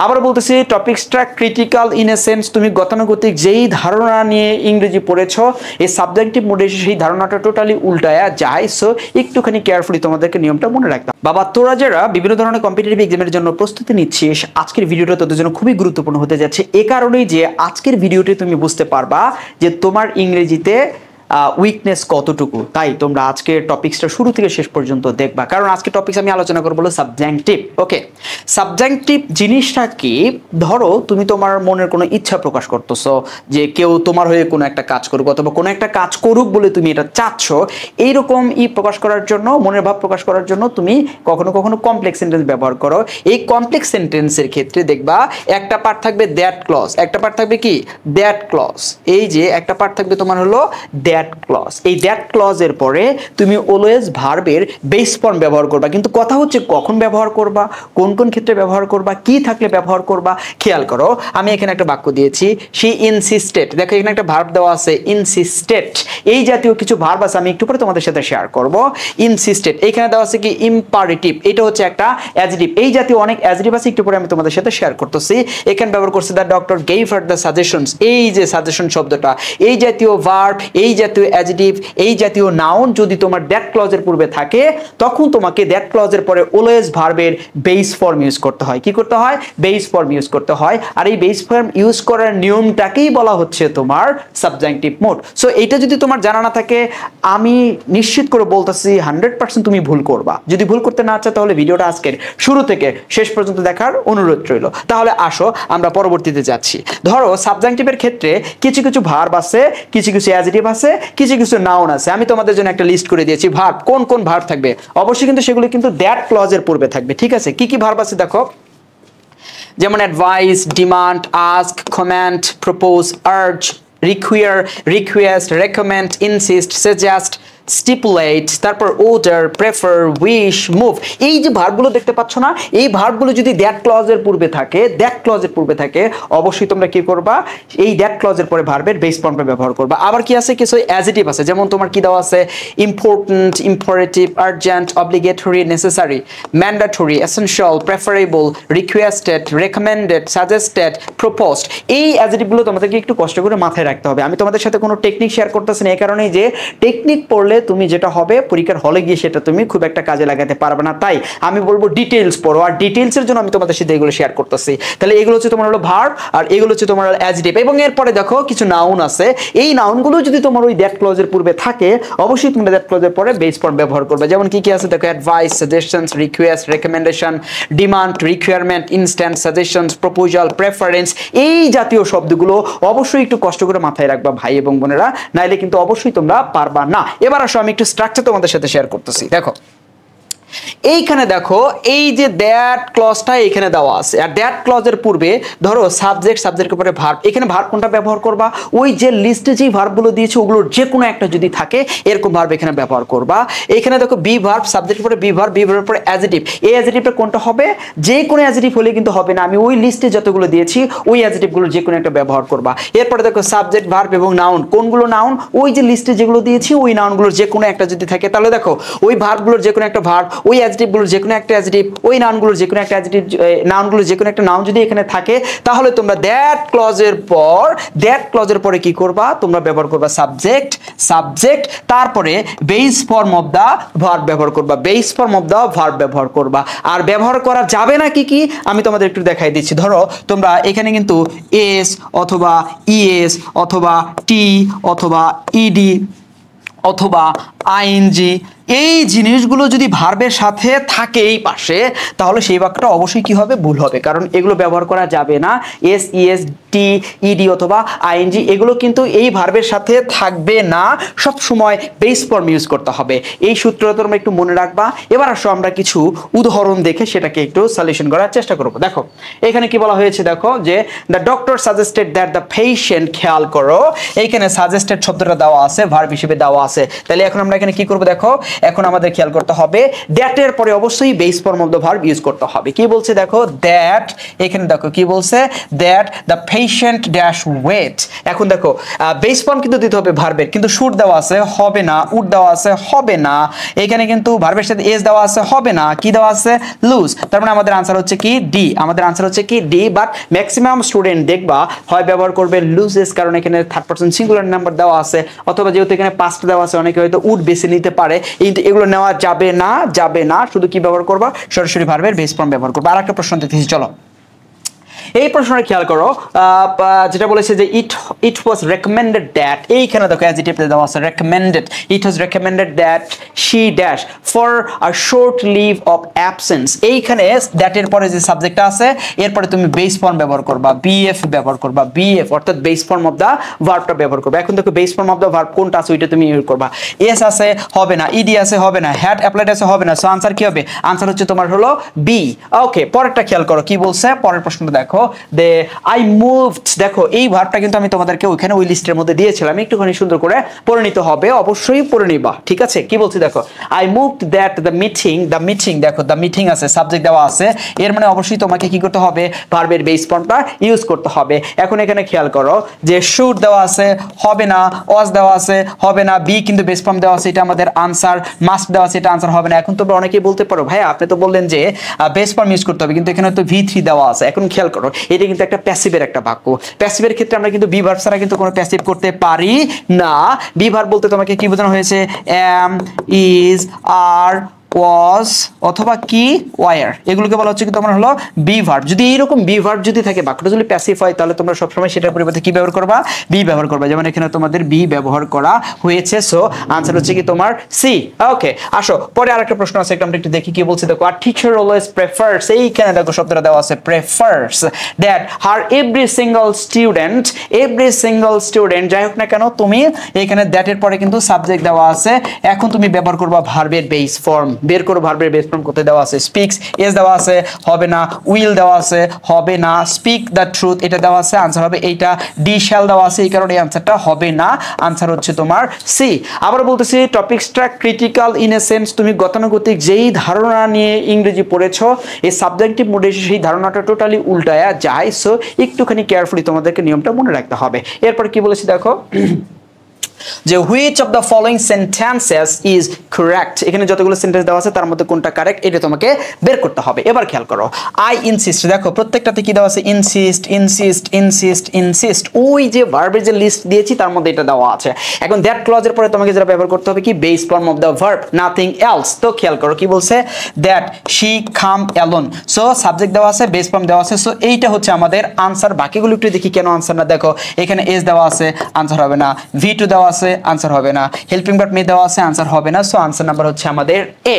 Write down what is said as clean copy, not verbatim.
আবার বলতেছি টপিকসটা critical in a sense তুমি গতানুগতিক যেই ধারণা নিয়ে ইংরেজি পড়েছো এই সাবজেক্টিভ মোডে সেই ধারণাটা টোটালি উল্টায়া যায়। সো একটুখানি কেয়ারফুলি তোমাদেরকে নিয়মটা মনে রাখতে বাবা। তোরা যারা বিভিন্ন ধরনের কম্পিটিটিভ এক্সামের জন্য প্রস্তুতি নিচ্ছিস আজকের ভিডিওটা তোদের জন্য খুবই গুরুত্বপূর্ণ হতে যাচ্ছে। এ কারণেই যে আজকের ভিডিওটি তুমি বুঝতে পারবা যে তোমার ইংরেজিতে উইকনেস কতটুকু। তাই তোমরা আজকে টপিকসটা শুরু থেকে শেষ পর্যন্ত দেখবা, কারণ আজকে টপিকস আমি আলোচনা করবো হলো সাবজেক্টিভ। ওকে, সাবজেক্টিভ জিনিসটা কি? ধরো তুমি তোমার মনের কোনো ইচ্ছা প্রকাশ করতেছো যে কেউ তোমার হয়ে কোনো একটা কাজ করুক অথবা কোনো একটা কাজ করুক বলে তুমি এটা চাচ্ছ, এইরকম প্রকাশ করার জন্য, মনের ভাব প্রকাশ করার জন্য তুমি কখনো কখনো কমপ্লেক্স সেন্টেন্স ব্যবহার করো। এই কমপ্লেক্স সেন্টেন্সের ক্ষেত্রে দেখবা একটা পার্ট থাকবে দ্যাট ক্লজ, একটা পার্ট থাকবে কি দ্যাট ক্লজ। এই যে একটা পার্ট থাকবে তোমার হলো দ্যাট ক্লজ। এই দ্যাট ক্লজের পরে তুমি অলওয়েজ ভার্বের বেস ফর্ম ব্যবহার করবা, কিন্তু কথা হচ্ছে কখন ব্যবহার করবা, কোন কোন ক্ষেত্রে ব্যবহার করবা, কি থাকলে ব্যবহার করবা। খেয়াল করো, আমি এখানে একটা বাক্য দিয়েছি, শি ইনসিস্টেড। দেখো এখানে একটা ভার্ব দেওয়া আছে ইনসিস্টেড। এই জাতীয় কিছু ভার্ব আছে, আমি একটু পরে তোমাদের সাথে শেয়ার করব। ইনসিস্টেড, এখানে দেওয়া আছে কি ইম্পারেটিভ, এটা হচ্ছে একটা অ্যাডজেক্টিভ। এই জাতীয় অনেক অ্যাডজেক্টিভ আছে, একটু পরে আমি তোমাদের সাথে শেয়ার করতেছি। এখানে ব্যবহার করছে the doctor gave her the suggestions. এই যে সাজেশন শব্দটা, এই জাতীয় ভার্ব, এই জাতীয় অ্যাডজেক্টিভ, এই জাতীয় নাউন যদি তোমার দ্যাট ক্লজের পূর্বে থাকে তখন তোমাকে দ্যাট ক্লজের পরে অলওয়েজ ভার্বের বেস ফর্ম ইউজ করতে হয়। কি করতে হয়? বেস ফর্ম ইউজ করতে হয়। আর এই বেস ফর্ম ইউজ করার নিয়মটাকেই বলা হচ্ছে তোমার সাবজেক্টিভ মোড। সো এইটা যদি তোমার জানা না থাকে, আমি নিশ্চিত করে বলতেছি 100% তুমি ভুল করবা। যদি ভুল করতে না চাও তাহলে ভিডিওটা আজকের শুরু থেকে শেষ পর্যন্ত দেখার অনুরোধ রইল। তাহলে আসো আমরা পরবর্তীতে যাচ্ছি। ধরো সাবজেক্টিভের ক্ষেত্রে কিছু কিছু ভার্ব আছে, কিছু কিছু অ্যাডজেক্টিভ আছে, কিছু কিছু নাউন আছে। আমি তোমাদের জন্য একটা লিস্ট করে দিয়েছি ভার্ব, কোন কোন ভার্ব থাকবে। অবশ্যই কিন্তু সেগুলো কিন্তু দ্যাট ক্লজের পূর্বে থাকবে। ঠিক আছে, কি কি ভার্ব আছে দেখো, যেমন advice, demand, ask, comment, propose, urge, require, request, recommend, insist, suggest, stipulate, তারপর অর্ডার, প্রেফার, উইশ, মুভ। এই যে ভার্বগুলো দেখতে পাচ্ছ না, এই ভার্বগুলো যদি দ্যাট ক্লজের পূর্বে থাকে, দ্যাট ক্লজের পূর্বে থাকে, অবশ্যই তোমরা কি করবা, এই দ্যাট ক্লজের পরে ভার্বের বেস ফর্মটা ব্যবহার করবা। আবার কি আছে, কিছু অ্যাডজেক্টিভ আছে, যেমন তোমার কি দেওয়া আছে important, imperative, urgent, obligatory, necessary, mandatory, essential, preferable, requested, recommended, suggested, proposed. এই অ্যাডজেক্টিভগুলো তোমাদেরকে একটু কষ্ট করে মাথায় রাখতে হবে। আমি তোমাদের সাথে কোনো টেকনিক শেয়ার করতেছি না, এই কারণেই যে টেকনিক পড়লে তুমি যেটা হবে পরীক্ষার হলে গিয়ে সেটা তুমি খুব একটা কাজে লাগাতে পারবে না। তাই আমি বলবো ডিটেইলস পড়ো, আর ডিটেইলসের জন্য আমি তোমাদের সাথে এগুলো শেয়ার করতেছি। তাহলে এগুলো হচ্ছে তোমার হলো ভার্ব, আর এগুলো হচ্ছে তোমার অ্যাডজেক্টিভ। এবং এরপরে দেখো কিছু নাউন আছে, এই নাউনগুলো যদি তোমার ওই দ্যাট ক্লজের পূর্বে থাকে অবশ্যই তুমি দ্যাট ক্লজের পরে বেস ফর্ম ব্যবহার করবে। যেমন কি কি আছে দেখো, advice, suggestions, request, recommendation, demand, requirement, instant, suggestions, proposal, preference. এই জাতীয় শব্দগুলো অবশ্যই একটু কষ্ট করে মাথায় রাখবা ভাই এবং বোনেরা, নাইলে কিন্তু অবশ্যই তোমরা পারবা না। এবার আসো আমি একটু স্ট্রাকচার তোমাদের সাথে শেয়ার করতেছি। দেখো এইখানে দেখো, এই যে দ্যাট ক্লজটা এখানে দেওয়া আছে, আর দ্যাট ক্লজের পূর্বে ধরো সাবজেক্ট, সাবজেক্টের পরে ভার্ব। এখানে ভার্ব কোনটা ব্যবহার করবা, ওই যে লিস্টে যে ভার্বগুলো দিয়েছে ওগুলোর যে কোনো একটা যদি থাকে এরকম ভার্ব এখানে ব্যবহার করবা। এখানে দেখো বি ভার্ব, সাবজেক্টের পরে বি ভার্ব, বি ভার্বের পরে অ্যাডজেক্টিভ। এই অ্যাডজেক্টিভটা কোনটা হবে, যে কোনো অ্যাডজেক্টিভ হলে কিন্তু হবে না, আমি ওই লিস্টে যতগুলো দিয়েছি ওই অ্যাডজেক্টিভগুলো যে কোনো একটা ব্যবহার করবা। এরপরে দেখো সাবজেক্ট, ভার্ব এবং নাউন, কোনগুলো নাউন, ওই যে লিস্টে যেগুলো দিয়েছি ওই নাউনগুলোর যে কোনো একটা যদি থাকে, তাহলে দেখো ওই ভার্বগুলোর যে কোনো একটা ভার্ব, ওই অ্যাডজেক্টিভগুলোর যে কোনো একটা অ্যাডজেক্টিভ, ওই নাউনগুলোর যে কোনো একটা অ্যাডজেক্টিভ, নাউনগুলোর যে কোনো একটা নাউন যদি এখানে থাকে তাহলে তোমরা দ্যাট ক্লজের পরে কি করবা, তোমরা ব্যবহার করবা সাবজেক্ট, সাবজেক্ট, তারপরে base form of the verb ব্যবহার করবা, base form of the verb ব্যবহার করবা। আর ব্যবহার করা যাবে না কি কি আমি তোমাদের একটু দেখাই দিচ্ছি। ধরো তোমরা এখানে কিন্তু এস অথবা ইএস অথবা টি অথবা ইডি অথবা আইএনজি, এই জিনিসগুলো যদি ভার্বের সাথে থাকে এই পাশে, তাহলে সেই বাক্যটা অবশ্যই কি হবে, ভুল হবে, কারণ এগুলো ব্যবহার করা যাবে না। এস, ইএস, টি, ইডি অথবা আইএনজি এগুলো কিন্তু এই ভার্বের সাথে থাকবে না, সব সময় বেস ফর্ম ইউজ করতে হবে। এই সূত্রটা তোমরা একটু মনে রাখবা। এবার আসো আমরা কিছু উদাহরণ দেখে সেটাকে একটু সলিউশন করার চেষ্টা করব। দেখো এখানে কি বলা হয়েছে, দেখো যে the doctor suggested that the patient, খেয়াল করো এইখানে সাজেস্টেড শব্দটা দেওয়া আছে, ভার্ব হিসেবে দেওয়া আছে। তাহলে এখন আমরা এখানে কি করব, দেখো এখন আমাদের খেয়াল করতে হবে that এর পরে অবশ্যই base form of the verb use করতে হবে। কি বলছে দেখো, that এখানে দেখো কি বলছে, that the patient dash wait। এখন দেখো বেস ফর্ম কিন্তু দিতে হবে ভার্বের, কিন্তু শুড দেওয়া আছে হবে না, উড দেওয়া আছে হবে না, এখানে কিন্তু ভার্বের সাথে এস দেওয়া আছে হবে না, কি দেওয়া আছে লুজ। তার মানে আমাদের আনসার হচ্ছে কি ডি, আমাদের আনসার হচ্ছে কি ডি। বাট ম্যাক্সিমাম স্টুডেন্ট দেখবা হয় ব্যবহার করবে লুজেস, কারণ এখানে থার্ড পারসন সিঙ্গুলার নাম্বার দেওয়া আছে, অথবা যেহেতু এখানে পাস্ট দেওয়া আছে অনেকে হয়তো উড বেছে নিতে পারে, কিন্তু এগুলো নেওয়া যাবে না, যাবে না। শুধু কি ব্যবহার করবা, সরাসরি ভার্বের বেস ফর্ম ব্যবহার করবা। আরেকটা প্রশ্ন দেখতেছি, চলো এই প্রশ্নটা খেয়াল করো, যেটা বলেছে যে ইট ওয়াজ রেকমেন্ডেড দ্যাট, এইখানে দেখো অ্যাডজেক্টিভ দেওয়া আছে recommended, it was recommended that she dash for a short leave of absence. এইখানে দ্যাট এর পরে যে সাবজেক্টটা আছে এরপরে তুমি বেস ফর্ম ব্যবহার করবা, বিএফ ব্যবহার করবা, বিএফ অর্থাৎ বেস ফর্ম অফ দা ভার্বটা ব্যবহার করবা। এখন দেখো base form of the verb কোনটা আছে ওইটা তুমি ইউজ করবা। এস আছে হবে না, ইডি আছে হবে না, হ্যাড অ্যাপ্লাইড আছে হবে না, সো আনসার কি হবে, আনসার হচ্ছে তোমার হলো বি। ওকে, পরেরটা খেয়াল করো কি বলছে, পরের প্রশ্নটা দেখো, দে আই মুভড। দেখো এই ভার্বটা কিন্তু আমি তোমাদেরকে ওইখানে ওই লিস্টের মধ্যে দিয়েছিলাম, একটুখানি সুন্দর করে পড়ে নিতে হবে, অবশ্যই পড়ে নিবা, ঠিক আছে। কি বলছি দেখো, I moved that the meeting, the meeting দেখো দ্য মিটিং আছে, সাবজেক্ট দেওয়া আছে, এর মানে অবশ্যই তোমাকে কি করতে হবে, ভার্বের বেস ফর্মটা ইউজ করতে হবে। এখন এখানে খেয়াল করো যে শুড দেওয়া আছে হবে না, ওয়াজ দেওয়া আছে হবে না, বি কিন্তু বেস ফর্ম দেওয়া আছে, এটা আমাদের আনসার, মাস্ট দেওয়া আছে, এটা আনসার হবে না। এখন তোমরা অনেকেই বলতে পারো ভাই আপনি তো বললেন যে বেস ফর্ম ইউজ করতে হবে, কিন্তু এখানে তো ভি3 দেওয়া আছে। এখন খেয়াল করো এটা কিন্তু একটা প্যাসিভের একটা বাক্য, প্যাসিভের ক্ষেত্রে আমরা কিন্তু বি ভার্ব ছাড়া কিন্তু কোনো প্যাসিভ করতে পারি না। বি ভার্ব বলতে তোমাকে কি বোঝানো হয়েছে, এম, ইজ, আর, was অথবা কি ওয়ার, এগুলোকে বলা হচ্ছে কিন্তু তোমার হলো বি ভার্ব। যদি এইরকম বি ভার্ব যদি থাকে, বাক্যটা যদি প্যাসিভ হয়, তাহলে তোমরা সবসময় সেটার পরিবর্তে কি ব্যবহার করবা, বি ব্যবহার করবা। যেমন এখানে তোমাদের বি ব্যবহার করা হয়েছে, সো আনসার হচ্ছে কি তোমার সি। ওকে, আসো পরে আরেকটা প্রশ্ন আছে, আমরা একটু দেখি কি বলছে দেখো, আর টিচার অলওয়েজ প্রেফারস, এইখানে দেখো শব্দটা দেওয়া আছে prefers, that her every single student, যাই হোক না কেন তুমি এখানে দ্যাট এর পরে কিন্তু সাবজেক্ট দেওয়া আছে, এখন তুমি ব্যবহার করবা ভার্বের বেস ফর্ম। বের করো ভার্বের বেস ফর্ম কোথায় দেওয়া আছে, স্পিক্স, এস দেওয়া আছে হবে না, উইল দেওয়া আছে হবে না, স্পিক দ্য ট্রুথ এটা দেওয়া আছে, আনসার হবে এইটা, ডি শ্যাল দেওয়া আছে, এই কারণে আনসারটা হবে না, আনসার হচ্ছে তোমার সি। আবার বলতেছি টপিকসটা ক্রিটিক্যাল ইন এ সেন্স, তুমি গতানুগতিক যেই ধারণা নিয়ে ইংরেজি পড়েছো এই সাবজেক্টিভ মোডে সেই ধারণাটা টোটালি উল্টায়া যায়, সো একটুখানি কেয়ারফুলি তোমাদেরকে নিয়মটা মনে রাখতে হবে। এরপর কি বলেছি দেখো, যে which of the following sentences is correct, এখানে যতগুলো সেন্টেন্স দেওয়া আছে তার মধ্যে কোনটা কারেক্ট এটা তোমাকে বের করতে হবে। এবার খেয়াল করো, আই ইনসিস্ট, দেখো প্রত্যেকটাতে কি দেওয়া আছে, ইনসিস্ট, ইনসিস্ট, ইনসিস্ট, ইনসিস্ট, ওই যে ভার্বের যে লিস্ট দিয়েছি তার মধ্যে এটা দেওয়া আছে। এখন দ্যাট ক্লজের পরে তোমাকে যেটা ব্যবহার করতে হবে কি, base form of the verb, nothing else. তো খেয়াল করো কি বলছে, that she come alone, so subject দেওয়া আছে, বেস ফর্ম দেওয়া আছে, সো এইটা হচ্ছে আমাদের আনসার। বাকিগুলো একটু দেখি কেন আনসার না, দেখো এখানে এস দেওয়া আছে, আনসার হবে না, ভি2 দেওয়া আছে, আনসার হবে না, হেল্পিং ভার্ব মে দেওয়া আছে, আনসার হবে না, সো আনসার নাম্বার হচ্ছে আমাদের এ।